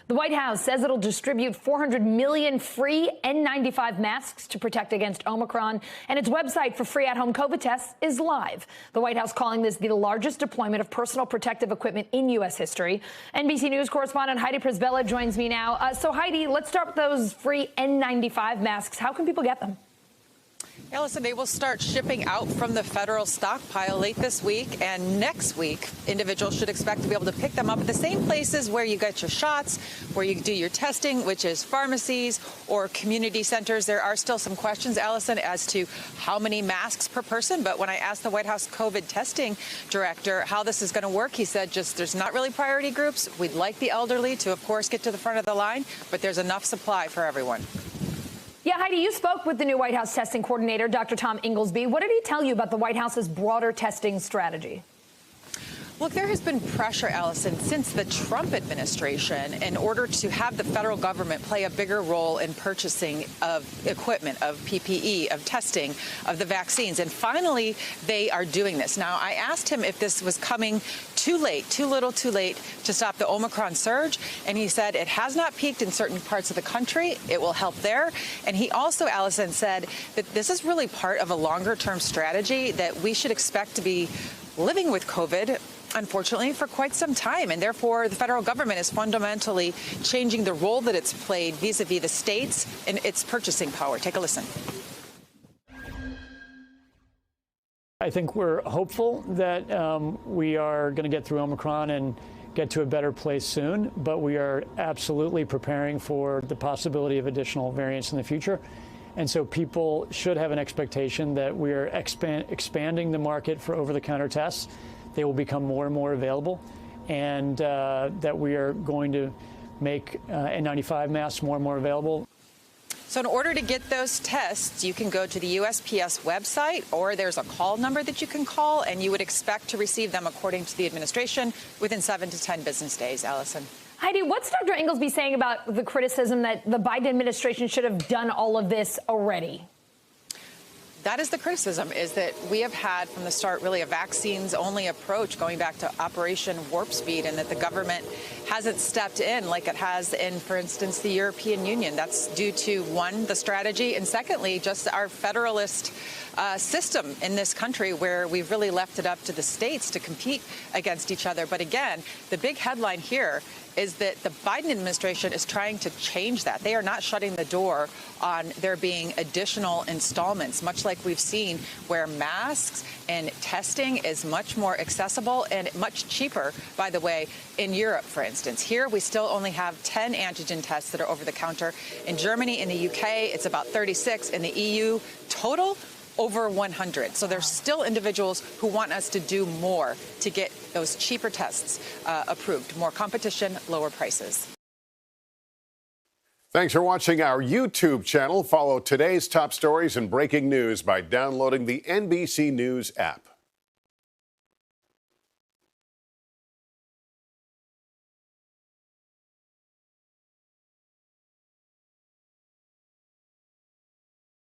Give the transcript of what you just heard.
The White House says it'll distribute 400 million free N95 masks to protect against Omicron, and its website for free at-home COVID tests is live. The White House calling this the largest deployment of personal protective equipment in U.S. history. NBC News correspondent Heidi Prisbilla joins me now. So, Heidi, let's start with those free N95 masks. How can people get them? Yeah, listen, they will start shipping out from the federal stockpile late this week, and next week, individuals should expect to be able to pick them up at the same places where you get your shots, where you do your testing, which is pharmacies or community centers. There are still some questions, Allison, as to how many masks per person, but when I asked the White House COVID testing director how this is going to work, he said just there's not really priority groups. We'd like the elderly to, of course, get to the front of the line, but there's enough supply for everyone. Yeah, Heidi, you spoke with the new White House testing coordinator, Dr. Tom Inglesby. What did he tell you about the White House's broader testing strategy? Look, there has been pressure, Allison, since the Trump administration in order to have the federal government play a bigger role in purchasing of equipment, of PPE, of testing, of the vaccines. And finally, they are doing this. Now, I asked him if this was coming too late, too little, too late to stop the Omicron surge. And he said it has not peaked in certain parts of the country. It will help there. And he also, Allison, said that this is really part of a longer-term strategy that we should expect to be living with COVID, unfortunately, for quite some time. And therefore, the federal government is fundamentally changing the role that it's played vis-a-vis the states and its purchasing power. Take a listen. I think we're hopeful that we are going to get through Omicron and get to a better place soon, but we are absolutely preparing for the possibility of additional variants in the future. And so people should have an expectation that we are expanding the market for over-the-counter tests. They will become more and more available, and that we are going to make N95 masks more and more available. So in order to get those tests, you can go to the USPS website, or there's a call number that you can call, and you would expect to receive them, according to the administration, within 7 to 10 business days. Allison. Heidi, what's Dr. Inglesby saying about the criticism that the Biden administration should have done all of this already? That is the criticism, is that we have had from the start really a vaccines-only approach going back to Operation Warp Speed, and that the government hasn't stepped in like it has in, for instance, the European Union. That's due to, one, the strategy, and secondly, just our federalist system in this country, where we've really left it up to the states to compete against each other. But again, the big headline here is that the Biden administration is trying to change that. They are not shutting the door on there being additional installments, much like we've seen, where masks and testing is much more accessible and much cheaper, by the way, in Europe, for instance. Here, we still only have 10 antigen tests that are over the counter. In Germany, in the UK, it's about 36. In the EU, total, over 100. So there's still individuals who want us to do more to get those cheaper tests approved. More competition, lower prices. Thanks for watching our YouTube channel. Follow today's top stories and breaking news by downloading the NBC News app.